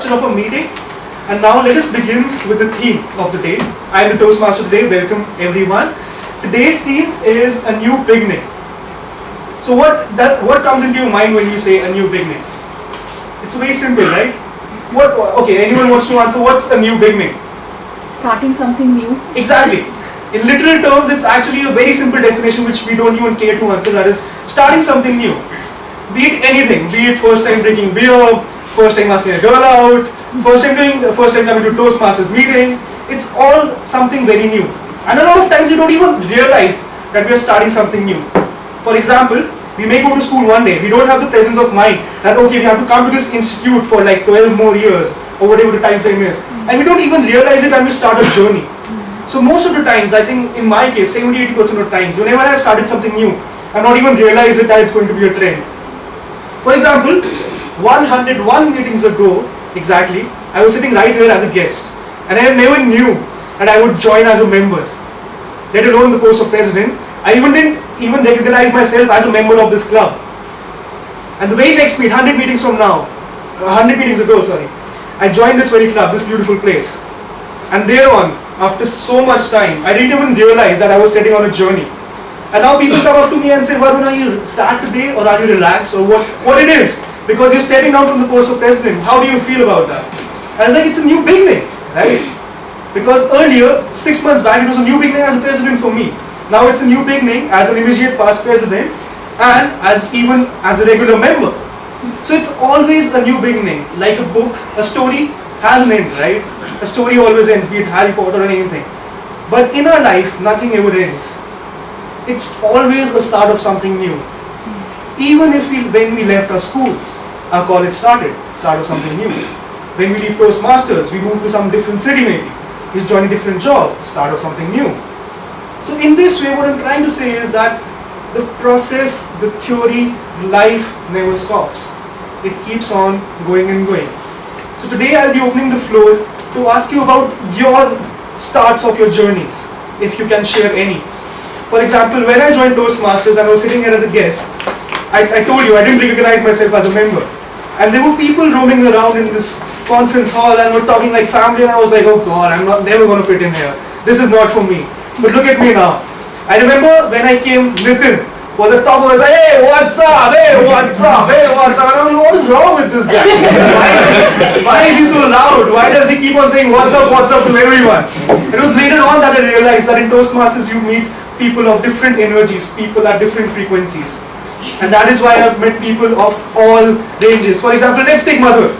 structure of a meeting. And now let us begin with the theme of the day. I am the Toastmaster today. Welcome everyone. Today's theme is a new beginning. So what comes into your mind when you say a new beginning? It's very simple, right? Okay, anyone wants to answer what's a new beginning? Starting something new. Exactly. In literal terms, it's actually a very simple definition which we don't even care to answer. That is starting something new. Be it anything. Be it first time drinking beer, first time asking a girl out, first time coming to Toastmasters meeting. It's all something very new. And a lot of times you don't even realize that we are starting something new. For example, we may go to school one day. We don't have the presence of mind that okay, we have to come to this institute for like 12 more years or whatever the time frame is. And we don't even realize it when we start a journey. So most of the times, I think in my case, 70-80% of times, whenever I have started something new, I've not even realized that it's going to be a trend. For example, 101 meetings ago, exactly, I was sitting right here as a guest. And I never knew that I would join as a member, let alone the post of president. I didn't even recognize myself as a member of this club. And the very next 100 meetings ago, I joined this very club, this beautiful place. And thereon, after so much time, I didn't even realize that I was setting on a journey. And now people come up to me and say, Varun, are you sad today or are you relaxed or what it is? Because you're stepping down from the post of president. How do you feel about that? I was like, it's a new beginning, right? Because earlier, 6 months back, it was a new beginning as a president for me. Now it's a new beginning as an immediate past president and even as a regular member. So it's always a new beginning. Like a book, a story has an end, right? A story always ends, be it Harry Potter or anything. But in our life, nothing ever ends. It's always a start of something new. Even if when we left our schools, our college started, start of something new. When we leave Toastmasters, we move to some different city maybe. We join a different job, start of something new. So in this way, what I'm trying to say is that the process, the theory, life never stops. It keeps on going and going. So today I'll be opening the floor to ask you about your starts of your journeys, if you can share any. For example, when I joined Toastmasters and I was sitting here as a guest, I told you I didn't recognize myself as a member. And there were people roaming around in this conference hall and were talking like family, and I was like, oh God, I'm never going to fit in here. This is not for me. But look at me now. I remember when I came, Nitin was at top of us, hey, what's up? Hey, what's up? Hey, what's up? And I was like, what is wrong with this guy? Why is he so loud? Why does he keep on saying what's up to everyone? It was later on that I realized that in Toastmasters you meet people of different energies, people at different frequencies. And that is why I've met people of all ranges. For example, let's take Madhur.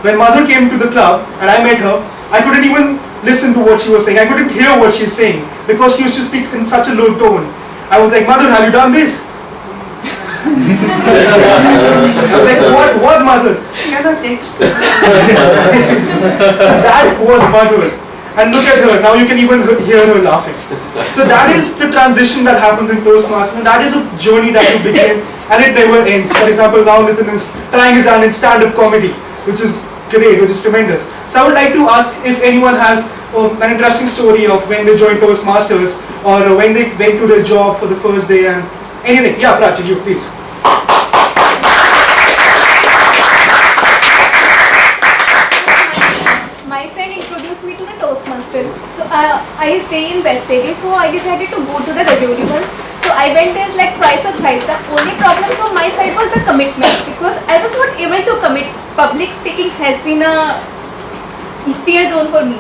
When Madhur came to the club and I met her, I couldn't even listen to what she was saying. I couldn't hear what she's saying because she used to speak in such a low tone. I was like, Madhur, have you done this? I was like, what Madhur? Can I text? So that was Madhur. And look at her, now you can even hear her laughing. So that is the transition that happens in Toastmasters, and that is a journey that you begin and it never ends. For example, now Nitin is trying his hand in stand-up comedy, which is great, which is tremendous. So I would like to ask if anyone has an interesting story of when they joined Toastmasters or when they went to their job for the first day and anything. Yeah, Prachi, you please. So I stay in West Delhi, so I decided to go to the Rajouri one. So I went there like twice or thrice. The only problem from my side was the commitment because I was not able to commit. Public speaking has been a fear zone for me.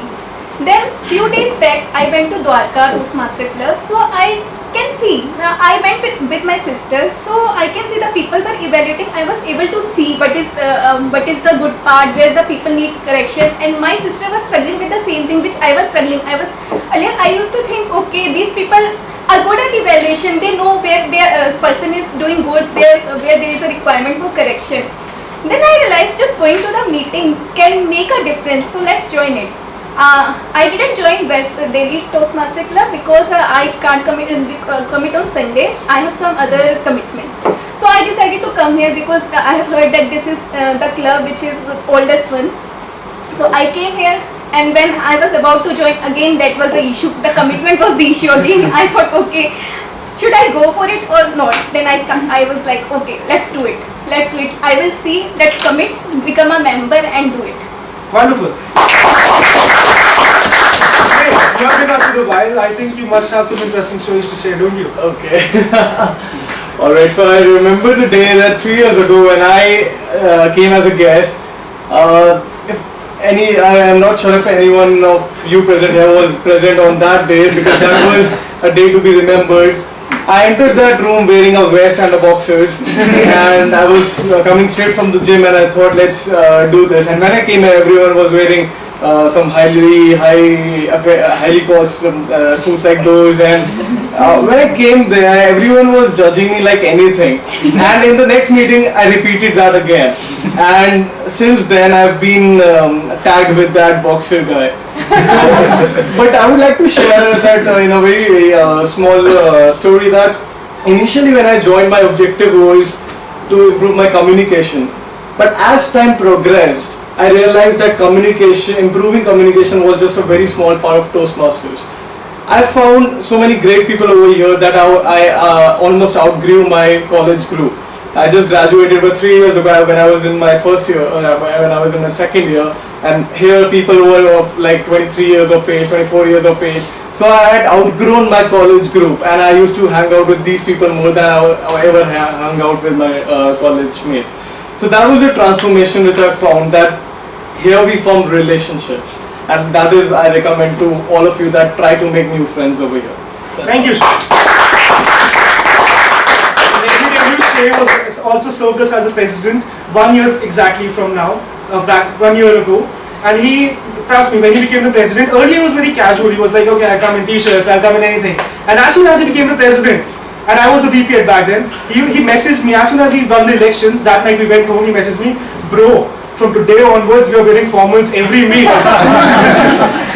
Then few days back I went to Dwarka Toastmaster Club. So I can see, I went with my sister, so I can see the people were evaluating. I was able to see what is the good part, where the people need correction, and my sister was struggling with the same thing which I was struggling. Earlier I used to think, okay, these people are good at evaluation, they know where their person is doing good, where there is a requirement for correction. Then I realized just going to the meeting can make a difference, so let's join it. I didn't join West Delhi Toastmaster Club because I can't commit on Sunday. I have some other commitments. So I decided to come here because I have heard that this is the club which is the oldest one. So I came here, and when I was about to join again, that was the issue. The commitment was the issue again. I thought, okay, should I go for it or not? Then I was like, okay, let's do it. I will see, let's commit, become a member and do it. Wonderful. Hey, you have been us for a while. I think you must have some interesting stories to share, don't you? Okay. Alright, so I remember the day that 3 years ago when I came as a guest. I am not sure if anyone of you present here was present on that day, because that was a day to be remembered. I entered that room wearing a vest and a boxers, and I was coming straight from the gym, and I thought, let's do this. And when I came here, everyone was wearing some highly cost suits like those, and when I came there, everyone was judging me like anything. And in the next meeting, I repeated that again. And since then, I've been tagged with that boxer guy. But I would like to share that in a very small story, that initially when I joined, my objective was to improve my communication. But as time progressed, I realized that improving communication was just a very small part of Toastmasters. I found so many great people over here that I almost outgrew my college group. I just graduated about 3 years ago when I was in my first year, when I was in my second year, and here people were of like 23 years of age, 24 years of age. So I had outgrown my college group, and I used to hang out with these people more than I ever hung out with my college mates. So that was a transformation which I found, that here we form relationships. And that is, I recommend to all of you that try to make new friends over here. Thank you. Shay was also served us as a president 1 year exactly from now, back 1 year ago. And he, trust me, when he became the president, earlier he was very casual. He was like, okay, I come in t-shirts, I'll come in anything. And as soon as he became the president, and I was the VP at back then, he messaged me, as soon as he won the elections, that night we went home, he messaged me, bro, from today onwards, we are wearing formals every meet.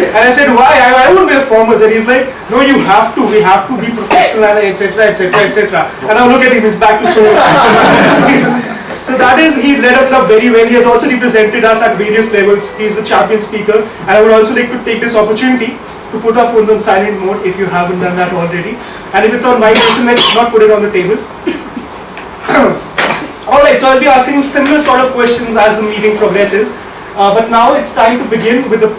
And I said, why? I won't wear formals. And he's like, no, you have to. We have to be professional, and etc., etc., etc. And now look at him, he's back to school. So that is, he led a club very well. He has also represented us at various levels. He's the champion speaker. And I would also like to take this opportunity to put our phones on silent mode if you haven't done that already. And if it's on vibration, let's not put it on the table. Alright, so I'll be asking similar sort of questions as the meeting progresses. But now it's time to begin with the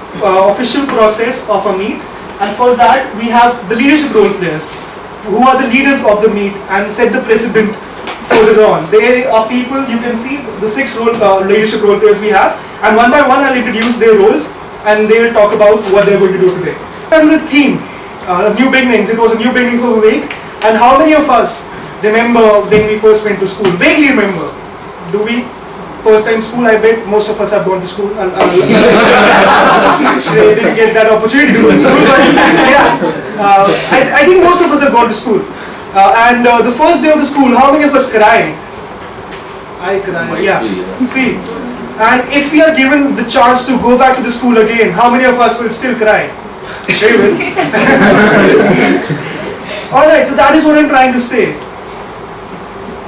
official process of a meet. And for that, we have the leadership role players, who are the leaders of the meet and set the precedent further on. They are people, you can see the 6 leadership role players we have. And one by one, I'll introduce their roles and they'll talk about what they're going to do today. And the theme, new beginnings. It was a new beginning for Vivek. And how many of us remember when we first went to school? Vaguely remember. Do we? First time school, I bet most of us have gone to school. Actually, I didn't get that opportunity to go to school, but yeah. I think most of us have gone to school. And the first day of the school, how many of us cried? I cried, yeah. See, and if we are given the chance to go back to the school again, how many of us will still cry? Shay will. Alright, so that is what I'm trying to say.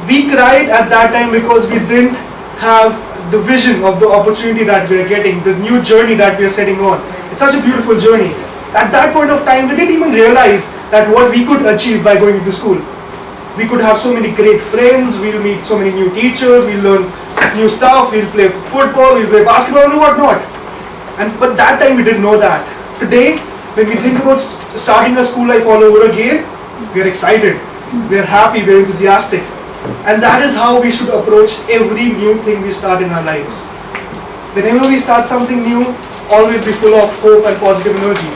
We cried at that time because we didn't have the vision of the opportunity that we are getting, the new journey that we are setting on. It's such a beautiful journey. At that point of time, we didn't even realize that what we could achieve by going to school. We could have so many great friends, we'll meet so many new teachers, we'll learn new stuff, we'll play football, we'll play basketball and whatnot. But that time we didn't know that. Today, when we think about starting a school life all over again, we are excited, we are happy, we are enthusiastic. And that is how we should approach every new thing we start in our lives. Whenever we start something new, always be full of hope and positive energy.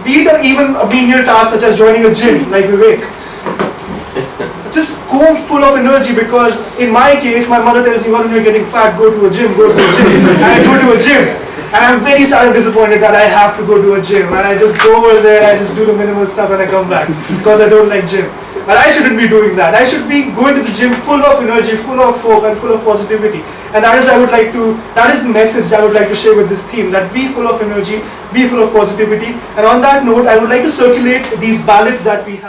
Be it even a menial task such as joining a gym like Vivek. Just go full of energy, because in my case, my mother tells me, when you're getting fat, go to a gym, go to a gym. And I go to a gym. And I'm very sad and disappointed that I have to go to a gym. And I just go over there, I just do the minimal stuff and I come back. Because I don't like gym. But I shouldn't be doing that. I should be going to the gym full of energy, full of hope and full of positivity. And that is the message I would like to share with this theme, that be full of energy, be full of positivity. And on that note, I would like to circulate these ballots that we have.